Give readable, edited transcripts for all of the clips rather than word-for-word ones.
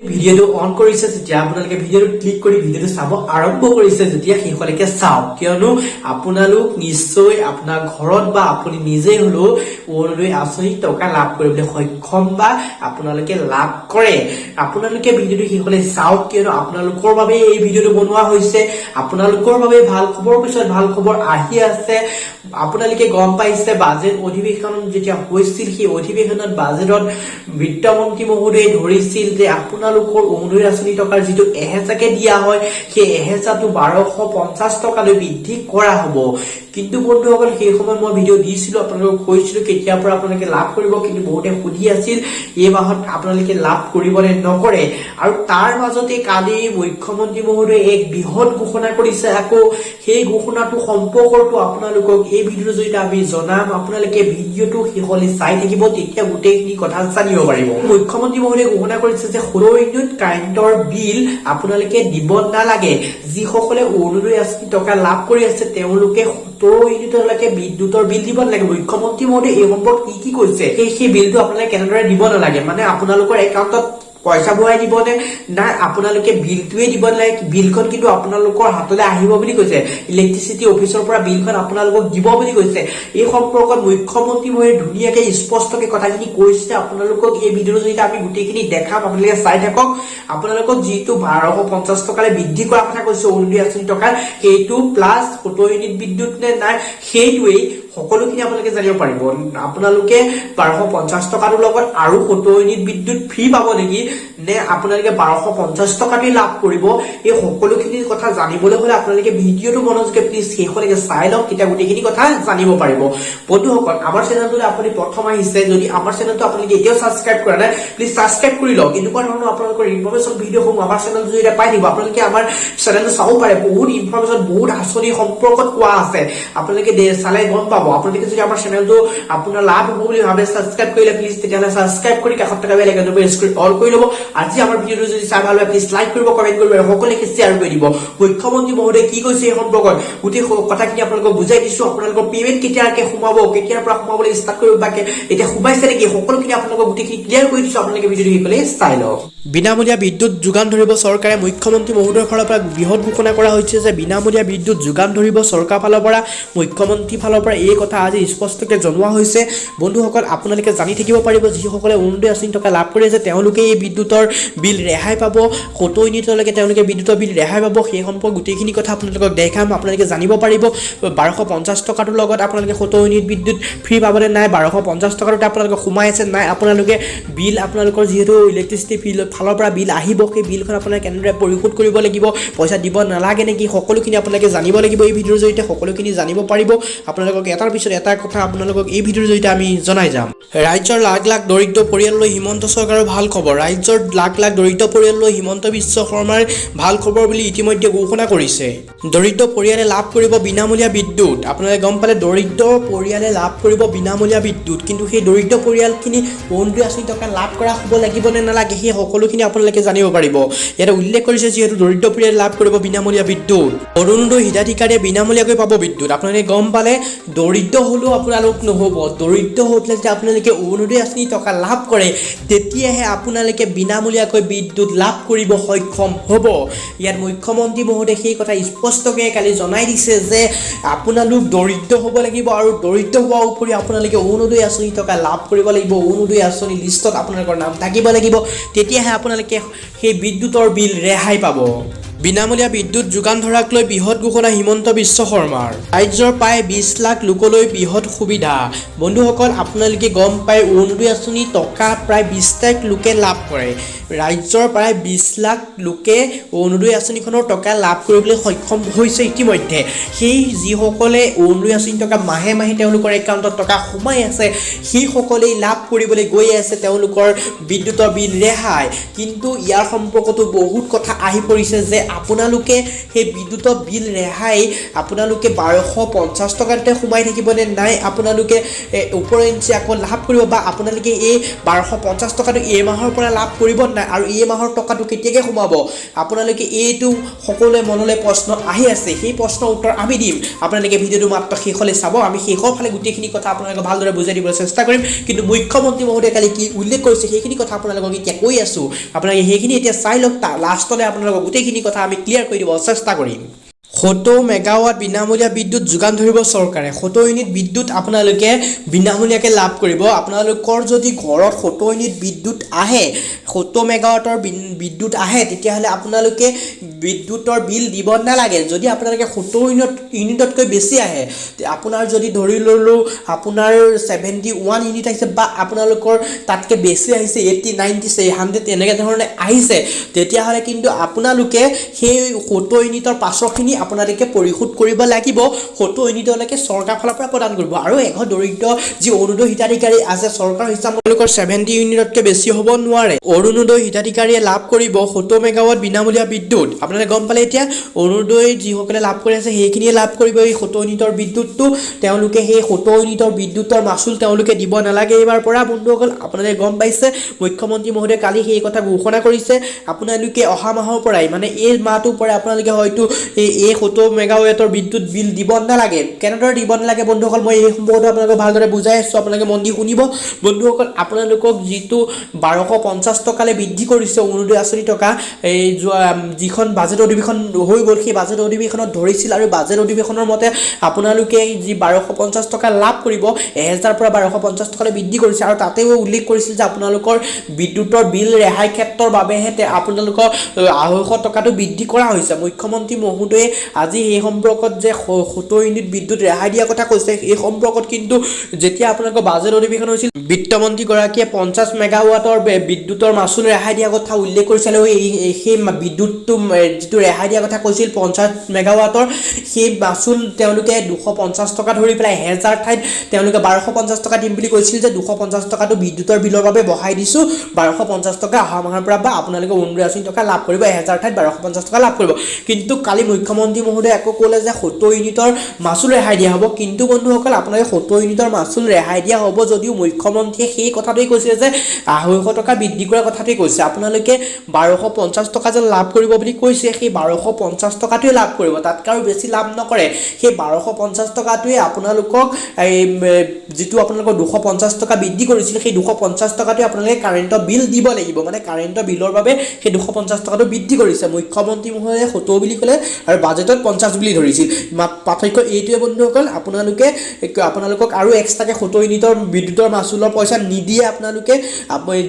ভিডিওটো অন কৰিছে যেতিয়া আপোনালোকে ভিডিওটো ক্লিক কৰি ভিডিওটো চাব আৰম্ভ কৰিছে যেতিয়া সেইখনলৈকে চাওক কিয়নো আপোনালোক নিশ্চয় আপোনাৰ ঘৰত বা আপুনি নিজে হলো অৰুণোদয় আঁচনি টকা লাভ কৰিবলৈ সক্ষম বা আপোনালোকে লাভ কৰে আপোনালোকে ভিডিওটো সেইখনলে চাওক কিয়নো আপোনালোকৰ বাবে এই ভিডিওটো বনোৱা হৈছে আপোনালোকৰ বাবে ভাল খবৰ পিছত ভাল খবৰ আহি আছে আপোনালোকে গম পাইছে বাজেট অধিৱেশন যেতিয়া হৈছিল সেই অধিৱেশনত বাজেটত বিত্তমন্ত্ৰী মহোদয়ে ধৰিছিল যে আপোনালোকৰ অৰুণোদয় আঁচনি টকাৰ যিটো 1000কে দিয়া হয় সেই 1000টো 1250 টকালৈ বৃদ্ধি কৰা হ'ব কিন্তু বন্ধুসকল সেই সময়ত মই ভিডিও দিছিলো আপোনালোকক কৈছিলো কেতিয়াৰ পৰা আপোনালোকে লাভ কৰিব কিন্তু বহুতে সুধি আছিল এই মাহত আপোনালোকে লাভ কৰিব নে নকৰে আৰু তাৰ মাজতে কালি মুখ্যমন্ত্ৰী মহোদয়ে এক বৃহৎ ঘোষণা কৰিছে আকৌ সেই ঘোষণাটো সম্পৰ্কটো আপোনালোকক এই ভিডিওৰ জৰিয়তে আমি জনাম আপোনালোকে ভিডিওটো শেষলৈ চাই থাকিব তেতিয়া গোটেইখিনি কথা জানিব পাৰিব মুখ্যমন্ত্ৰী মহোদয়ে ঘোষণা কৰিছে যে 16 ইউনিট কাৰেণ্টৰ বিল আপোনালোকে দিব নালাগে যিসকলে অৰুণোদয় আঁচনি টকা লাভ কৰি আছে তেওঁলোকে 17 ইউনিটলৈকে বিদ্যুতৰ বিল দিব নালাগে মুখ্যমন্ত্ৰী মহোদয়ে এই সম্পৰ্কত কি কৈছে সেই বিলটো আপোনালোকে কেনেদৰে দিব নালাগে মানে আপোনালোকৰ একাউণ্টত পইচা ভৰাই দিবনে না আপোনালোকে বিলটোৱে দিব নালাগে বিলখন কিন্তু আপোনালোকৰ হাতলৈ আহিব বুলি কৈছে ইলেক্ট্ৰিচিটি অফিচৰ পৰা বিলখন আপোনালোকক দিব বুলি কৈছে এই সম্পৰ্কত মুখ্যমন্ত্ৰী মহোদয়ে ধুনীয়াকৈ স্পষ্টকৈ কথাখিনি কৈছে আপোনালোকক এই ভিডিওৰ জৰিয়তে আমি গোটেইখিনি দেখাম আপোনালোকে চাই থাকক আপোনালোকক যিটো 1250 টকালৈ বৃদ্ধি কৰা কথা কৈছে অৰুণোদয় আঁচনি টকাৰ সেইটো প্লাস 17 ইউনিট বিদ্যুৎ নে নাই সেইটোৱেই সকলোখিনি আপোনালোকে জানিব পাৰিব আপোনালোকে 1250 টকাৰ লগত আৰু 17 ইউনিট বিদ্যুৎ ফ্ৰী পাব নেকি নে আপোনালোকে 1250 টকাতে লাভ কৰিব এই সকলোখিনি কথা জানিবলৈ হলে আপোনালোকে ভিডিওটো মনোযোগে প্লিজ শেষলৈকে চাই লওক তেতিয়া গোটেইখিনি কথা জানিব পাৰিব বন্ধুসকল আমাৰ চেনেলটোলৈ আপুনি প্ৰথম আহিছে যদি আমাৰ চেনেলটো আপোনালোকে এতিয়াও সাবস্ক্ৰাইব কৰা নাই প্লিজ সাবস্ক্ৰাইব কৰি লওক এনেকুৱা ধৰণৰ আপোনালোকৰ ইনফৰমেশন ভিডিওসমূহ আমাৰ চেনেলটো জৰিয়তে পাই থাকিব আপোনালোকে আমাৰ চেনেলটো চাব পাৰে বহুত ইনফৰমেশন বহুত আঁচনি সম্পৰ্কত কোৱা আছে আপোনালোকে চালে গম পাব আপোনালোকে যদি আমাৰ চেনেলটো আপোনাৰ লাভ হ'ব বুলি ভাবে সাবস্ক্ৰাইব কৰিলে প্লিজ তেতিয়ালে সাবস্ক্ৰাইব কৰি কাষত থকা বেল আইকনটো প্ৰেছ কৰি অল কৰি ল'ব আজি আমাৰ ভিডিওটো যদি চাই ভাল হয় প্লিজ লাইক কৰিব কমেন্ট কৰিব আৰু সকলোকে শেয়াৰ কৰি দিব মুখ্যমন্ত্ৰী মহোদয়ে কি কৈছে এই সম্পৰ্কত গোটেই কথাখিনি আপোনালোকক বুজাই দিছো আপোনালোকৰ পেমেন্ট কেতিয়ালৈকে সোমাব কেতিয়াৰ পৰা সোমাবলৈ ষ্টাৰ্ট কৰিব বাকি এতিয়া সোমাইছে নেকি সকলোখিনি আপোনালোকক গোটেইখিনি ক্লিয়াৰ কৰি দিছো আপোনালোকে ভিডিওটো সকলে চাই লওক বিনামূলীয়া বিদ্যুৎ যোগান ধৰিব চৰকাৰে মুখ্যমন্ত্ৰী মহোদয়ৰ ফালৰ পৰা বৃহৎ ঘোষণা কৰা হৈছে যে বিনামূলীয়া বিদ্যুৎ যোগান ধৰিব চৰকাৰ ফালৰ পৰা মুখ্যমন্ত্ৰী ফালৰ পৰা এই কথা আজি স্পষ্টকৈ জনোৱা হৈছে বন্ধুসকল আপোনালোকে জানি থাকিব পাৰিব যিসকলে অৰুণোদয় আঁচনি টকা লাভ কৰি আছে তেওঁলোকে এই বিদ্যুতৰ বিল ৰেহাই পাব 17 ইউনিটলৈকে তেওঁলোকে বিদ্যুতৰ বিল ৰেহাই পাব সেই সম্পৰ্ক গোটেইখিনি কথা আপোনালোকক দেখাম আপোনালোকে জানিব পাৰিব 1250 টকাটোৰ লগত আপোনালোকে 17 ইউনিট বিদ্যুৎ ফ্ৰী পাবনে নাই 1250 টকাটোতে আপোনালোকে সোমাই আছে নাই আপোনালোকে বিল আপোনালোকৰ যিহেতু ইলেক্ট্ৰিচিটি বিল ফালৰ পৰা বিল আহিব সেই বিলখন আপোনালোকে কেনেদৰে পৰিশোধ কৰিব লাগিব পইচা দিব নালাগে নেকি সকলোখিনি আপোনালোকে জানিব লাগিব এই ভিডিওৰ জৰিয়তে সকলোখিনি জানিব পাৰিব আপোনালোকক এটাৰ পিছত এটা কথা আপোনালোকক এই ভিডিওৰ জৰিয়তে আমি জনাই যাম ৰাজ্যৰ লাখ লাখ দৰিদ্ৰ পৰিয়াললৈ হিমন্ত চৰকাৰৰ ভাল খবৰ ৰাজ্যৰ লাখ লাখ দৰিদ্ৰ পৰিয়াললৈ হিমন্ত বিশ্ব শৰ্মাৰ ভাল খবৰ বুলি ইতিমধ্যে ঘোষণা কৰিছে দৰিদ্ৰ পৰিয়ালে লাভ কৰিব বিনামূলীয়া বিদ্যুৎ আপোনালোকে গম পালে দৰিদ্ৰ পৰিয়ালে লাভ কৰিব বিনামূলীয়া বিদ্যুৎ কিন্তু সেই দৰিদ্ৰ পৰিয়ালখিনি অৰুণোদয় আঁচনি টকা লাভ কৰা হ'ব লাগিব নে নালাগে সেই সকলোখিনি আপোনালোকে জানিব পাৰিব ইয়াত উল্লেখ কৰিছে যিহেতু দৰিদ্ৰ পৰিয়ালে লাভ কৰিব বিনামূলীয়া বিদ্যুৎ অৰুণোদয় হিতাধিকাৰীয়ে বিনামূলীয়াকৈ পাব বিদ্যুৎ আপোনালোকে গম পালে দৰিদ্ৰ হ'লেও আপোনালোক নহ'ব দৰিদ্ৰ হ'লে যে আপোনালোকে অৰুণোদয় আঁচনি টকা লাভ কৰে তেতিয়াহে আপোনালোকে বিনামূলীয়াকৈ বিদ্যুৎ লাভ কৰিব সক্ষম হ'ব ইয়াত মুখ্যমন্ত্ৰী মহোদয়ে সেই কথা স্পষ্টকৈ কালি জনাই দিছে যে আপোনালোক দৰিদ্ৰ হ'ব লাগিব আৰু দৰিদ্ৰ হোৱাৰ উপৰি আপোনালোকে অৰুণোদয় আঁচনি টকা লাভ কৰিব লাগিব অৰুণোদয় আঁচনি লিষ্টত আপোনালোকৰ নাম থাকিব লাগিব তেতিয়াহে আপোনালোকে সেই বিদ্যুতৰ বিল ৰেহাই পাব বিনামূলীয়া বিদ্যুৎ যোগান ধৰাক লৈ বৃহৎ ঘোষণা হিমন্ত বিশ্ব শৰ্মাৰ ৰাজ্যৰ প্ৰায় 20 লাখ লোকলৈ বৃহৎ সুবিধা বন্ধুসকল আপোনালোকে গম পায় অৰুণোদয় আঁচনি টকা প্ৰায় 20 লাখ লোকে লাভ কৰে ৰাজ্যৰ প্ৰায় 20 লাখ লোকে অৰুণোদয় আঁচনিখনৰ টকা লাভ কৰিবলৈ সক্ষম হৈছে ইতিমধ্যে সেই যিসকলে অৰুণোদয় আঁচনি টকা মাহে মাহে তেওঁলোকৰ একাউণ্টত টকা সোমাই আছে সেই সকলেই লাভ কৰিবলৈ গৈ আছে তেওঁলোকৰ বিদ্যুতৰ বিল ৰেহাই কিন্তু ইয়াৰ সম্পৰ্কতো বহুত কথা আহি পৰিছে যে আপোনালোকে সেই বিদ্যুতৰ বিল ৰেহাই আপোনালোকে 1250 টকাতে সোমাই থাকিবনে নাই আপোনালোকে ওপৰঞ্চি আকৌ লাভ কৰিব বা আপোনালোকে এই 1250 টকাটো এই মাহৰ পৰা লাভ কৰিব নাই আৰু এই মাহৰ টকাটো কেতিয়াকৈ সোমাব আপোনালোকে এইটো সকলোৱে মনলৈ প্ৰশ্ন আহি আছে সেই প্ৰশ্নৰ উত্তৰ আমি দিম আপোনালোকে ভিডিঅ'টো মাত্ৰ শেষলৈ চাব আমি শেষৰ ফালে গোটেইখিনি কথা আপোনালোকক ভালদৰে বুজাই দিবলৈ চেষ্টা কৰিম কিন্তু মুখ্যমন্ত্ৰী মহোদয়ে কালি কি উল্লেখ কৰিছে সেইখিনি কথা আপোনালোকক এতিয়া কৈ আছো আপোনালোকে সেইখিনি এতিয়া চাই লওক লাষ্টলৈ আপোনালোকক গোটেইখিনি কথা আমি ক্লিয়াৰ কৰি দিব চেষ্টা কৰিম 70 মেগাৱাট বিনামূলীয়া বিদ্যুৎ যোগান ধৰিব চৰকাৰে 70 ইউনিট বিদ্যুৎ আপোনালোকে বিনামূলীয়াকৈ লাভ কৰিব আপোনালোকৰ যদি ঘৰত 70 ইউনিট বিদ্যুৎ আহে 70 মেগাৱাটৰ বিদ্যুৎ আহে তেতিয়াহ'লে আপোনালোকে বিদ্যুৎৰ বিল দিব নালাগে যদি আপোনালোকে 70 ইউনিটতকৈ বেছি আহে আপোনাৰ যদি ধৰি ললো আপোনাৰ 71 ইউনিট আহিছে বা আপোনালোকৰ তাতকৈ বেছি আহিছে 80 90 100 এনেকৈ ধৰণে আহিছে তেতিয়াহ'লে কিন্তু আপোনালোকে সেই 70 ইউনিটৰ পাছৰখিনি আপোনালোকে পৰিশোধ কৰিব লাগিব 70 ইউনিটলৈকে চৰকাৰ ফালৰ পৰা প্ৰদান কৰিব আৰু এঘৰ দৰিদ্ৰ যি অৰুণোদয় হিতাধিকাৰী আছে চৰকাৰ হিচাপলৈকৰ 70 ইউনিটতকৈ বেছি হ'ব নোৱাৰে অৰুণোদয় হিতাধিকাৰীয়ে লাভ কৰিব 70 মেগাৱাট বিনামূলীয়া বিদ্যুৎ আপোনালোকে গম পালে এতিয়া অৰুণোদয় যিসকলে লাভ কৰি আছে সেইখিনিয়ে লাভ কৰিব এই 70 ইউনিটৰ বিদ্যুৎটো তেওঁলোকে সেই 70 ইউনিটৰ বিদ্যুৎৰ মাচুল তেওঁলোকে দিব নালাগে এইবাৰ পৰা বন্ধুসকল আপোনালোকে গম পাইছে মুখ্যমন্ত্ৰী মহোদয়ে কালি সেই কথা ঘোষণা কৰিছে আপোনালোকে অহা মাহৰ পৰাই মানে এই মাহটোৰ পৰা আপোনালোকে হয়তো এই 70 মেগাৱাটৰ বিদ্যুৎ বিল দিব নালাগে কেনেদৰে দিব নালাগে বন্ধুসকল মই এই সম্পৰ্কত আপোনালোকক ভালদৰে বুজাই আছো আপোনালোকে মন দি শুনিব বন্ধুসকল আপোনালোকক যিটো 1250 টকালৈ বৃদ্ধি কৰিছে অৰুণোদয় আঁচনি টকা এই যিখন বাজেট অধিৱেশন হৈ গ'ল সেই বাজেট অধিৱেশনত ধৰিছিল আৰু বাজেট অধিৱেশনৰ মতে আপোনালোকে যি 1250 টকা লাভ কৰিব 1000 পৰা 1250 টকালৈ বৃদ্ধি কৰিছে আৰু তাতেও উল্লেখ কৰিছিল যে আপোনালোকৰ বিদ্যুৎৰ বিল ৰেহাই ক্ষেত্ৰৰ বাবেহে আপোনালোকৰ 250 টকাটো বৃদ্ধি কৰা হৈছে মুখ্যমন্ত্ৰী মহোদয়ে আজি এই সম্পৰ্কত যে 70 ইউনিট বিদ্যুৎ ৰেহাই দিয়া কথা কৈছে এই সম্পৰ্কত কিন্তু যেতিয়া আপোনালোকৰ বাজেট অধিৱেশন হৈছিল বিত্তমন্ত্ৰী গৰাকীয়ে 50 মেগাৱাটৰ বিদ্যুৎৰ মাচুল ৰেহাই দিয়া কথা উল্লেখ কৰিছিল আৰু সেই বিদ্যুৎটো যিটো ৰেহাই দিয়া কথা কৈছিল 50 মেগাৱাটৰ সেই মাচুল তেওঁলোকে 250 টকা ধৰি পেলাই 1000 ঠাইত তেওঁলোকে 1250 টকা দিম বুলি কৈছিল যে 250 টকাটো বিদ্যুৎৰ বিলৰ বাবে বঢ়াই দিছো 1250 টকা অহা মাহৰ পৰা বা আপোনালোকে অৰুণোদয় আঁচনি টকা লাভ কৰিব 1000 ঠাইত 1250 টকা লাভ কৰিব কিন্তু কালি মুখ্যমন্ত্ৰী মহোদয়ে আকৌ ক'লে যে 70 ইউনিটৰ মাচুল ৰেহাই দিয়া হ'ব কিন্তু বন্ধুসকল আপোনালোকে 70 ইউনিটৰ মাচুল ৰেহাই দিয়া হ'ব যদিও মুখ্যমন্ত্ৰীয়ে সেই কথাটোই কৈছে যে 250 টকা বৃদ্ধি কৰাৰ কথাটোই কৈছে আপোনালোকে 1250 টকা যে লাভ কৰিব বুলি কৈছে সেই 1250 টকাটোৱে লাভ কৰিব তাতকৈ আৰু বেছি লাভ নকৰে সেই 1250 টকাটোৱে আপোনালোকক যিটো আপোনালোকৰ 250 টকা বৃদ্ধি কৰিছিল সেই 250 টকাটোৱে আপোনালোকে কাৰেণ্টৰ বিল দিব লাগিব মানে কাৰেণ্টৰ বিলৰ বাবে সেই 250 টকাটো বৃদ্ধি কৰিছে মুখ্যমন্ত্ৰী মহোদয়ে 70 বুলি ক'লে আৰু বাজেটত 50 বুলি ধৰিছিল পাৰ্থক্য এইটোৱে বন্ধুসকল আপোনালোকক আৰু এক্সট্ৰাকে 70 ইউনিটৰ বিদ্যুৎৰ মাচুলৰ পইচা নিদিয়ে আপোনালোকে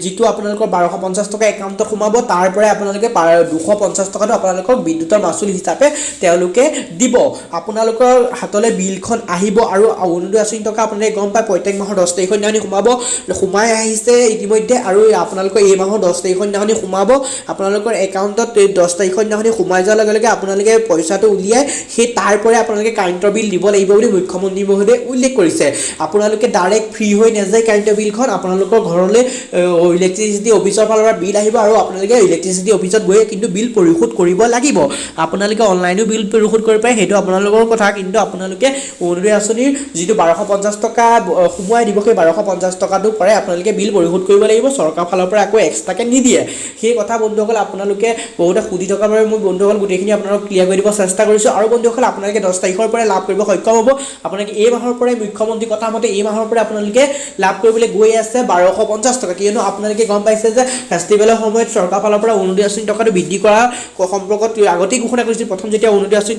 যিটো আপোনালোকৰ 1250 টকা একাউণ্টত সোমাব তাৰ পৰাই আপোনালোকে 250 টকাটো আপোনালোকক বিদ্যুৎৰ মাচুল হিচাপে তেওঁলোকে দিব আপোনালোকৰ হাতলৈ বিলখন আহিব আৰু অৰুণোদয় আঁচনি টকা আপোনালোকে গম পায় প্ৰত্যেক মাহৰ 10 তাৰিখৰ দিনাখনি সোমাই আহিছে ইতিমধ্যে আৰু আপোনালোকৰ এই মাহৰ 10 তাৰিখৰ দিনাখনি সোমাব আপোনালোকৰ একাউণ্টত 10 তাৰিখৰ দিনাখনি সোমাই যোৱাৰ লগে লগে আপোনালোকে পইচাটো উলিয়াই সেই তাৰ পৰাই আপোনালোকে কাৰেণ্টৰ বিল দিব লাগিব বুলি মুখ্যমন্ত্ৰী মহোদয়ে উল্লেখ কৰিছে আপোনালোকে ডাইৰেক্ট ফ্ৰী হৈ নাযায় কাৰেণ্টৰ বিলখন আপোনালোকৰ ঘৰলৈ ইলেক্ট্ৰিচিটি অফিচৰ ফালৰ পৰা বিল আহিব আৰু আপোনালোকে ইলেক্ট্ৰিচিটি অফিচত গৈ কিন্তু বিল পৰিশোধ কৰিব লাগিব আপোনালোকে অনলাইনো বিল পৰিশোধ কৰিব পাৰে সেইটো আপোনালোকৰ কথা কিন্তু আপোনালোকে অৰুণোদয় আঁচনিৰ যিটো 1250 টকা সোমোৱাই দিব সেই 1250 টকাটো পৰাই আপোনালোকে বিল পৰিশোধ কৰিব লাগিব চৰকাৰ ফালৰ পৰা আকৌ এক্সট্ৰাকে নিদিয়ে সেই কথা বন্ধুসকল আপোনালোকে বহুতে সুধি থকাৰ বাবে মই বন্ধুসকল গোটেইখিনি আপোনালোকক ক্লিয়াৰ কৰি দিব চেষ্টা কৰিছোঁ আৰু বন্ধুসকল আপোনালোকে 10 তাৰিখৰ পৰাই লাভ কৰিব সক্ষম হ'ব আপোনালোকে এই মাহৰ পৰাই মুখ্যমন্ত্ৰী কথা মতে এই মাহৰ পৰাই আপোনালোকে লাভ কৰিবলৈ গৈ আছে 1250 টকা কিয়নো আপোনালোকে গম পাইছে যে ফেষ্টিভেলৰ সময়ত চৰকাৰ ফালৰ পৰা অৰুণোদয় আঁচনি টকাটো বৃদ্ধি কৰা সম্পৰ্কত আগতেই ঘোষণা কৰিছিল প্ৰথম যেতিয়া অৰুণোদয় আঁচনি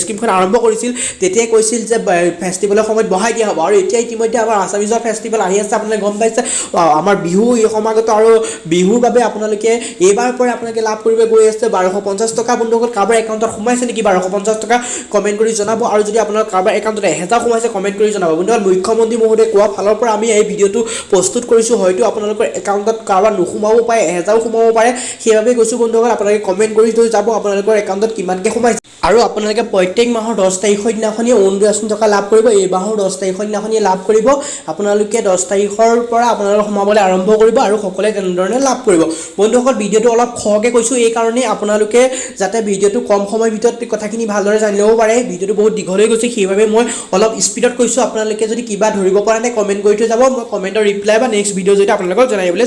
স্কিমখন আৰম্ভ কৰিছিল তেতিয়াই কৈছিল যে ফেষ্টিভেলৰ সময়ত বঢ়াই দিয়া হ'ব আৰু এতিয়া ইতিমধ্যে আমাৰ আছামিজৰ ফেষ্টিভেল আহি আছে আপোনালোকে গম পাইছে আমাৰ বিহু এই সমাগত আৰু বিহুৰ বাবে আপোনালোকে এইবাৰ পৰা আপোনালোকে লাভ কৰিব গৈ আছে 1250 টকা বন্ধুসকল কাৰোবাৰ একাউণ্টত সোমাইছে নেকি 1250 টকা কমেণ্ট কৰি জনাব আৰু যদি আপোনাৰ কাৰোবাৰ একাউণ্টত 1000 সোমাইছে কমেণ্ট কৰি জনাব বন্ধুসকল মুখ্যমন্ত্ৰী মহোদয়ে কোৱা ফালৰ পৰা আমি এই ভিডিঅ'টো প্ৰস্তুত কৰিছোঁ হয়তো আপোনালোকৰ একাউণ্টত কাৰোবাৰ নোসোমাব পাৰে 1000 সোমাব পাৰে সেইবাবে কৈছোঁ বন্ধুসকল আপোনালোকে কমেণ্ট কৰি থৈ যাব আপোনালোকৰ একাউণ্টত কিমানকৈ সোমাইছে আৰু আপোনালোকে প্ৰত্যেক মাহৰ 10 তাৰিখৰ দিনাখনি অৰুণোদয় আঁচনি টকা লাভ কৰিব এই মাহৰ 10 তাৰিখৰ দিনাখনি লাভ কৰিব আপোনালোকে 10 তাৰিখৰ পৰা আপোনালোকৰ সোমাবলৈ আৰম্ভ কৰিব আৰু সকলোৱে তেনেধৰণে লাভ কৰিব বন্ধুসকল ভিডিঅ'টো অলপ খৰকৈ কৈছোঁ এই কাৰণেই আপোনালোকে যাতে ভিডিঅ'টো কম সময়ৰ ভিতৰত কথাখিনি ভালদৰে জানি ল'ব পাৰে ভিডিঅ'টো বহুত দীঘল হৈ গৈছে সেইবাবে মই অলপ স্পীডত কৈছোঁ আপোনালোকে যদি কিবা ধৰিব পৰা নাই কমেণ্ট কৰি থৈ যাব মই কমেণ্টৰ ৰিপ্লাই বা নেক্সট ভিডিঅ' যদি আপোনালোকক জনাবলৈ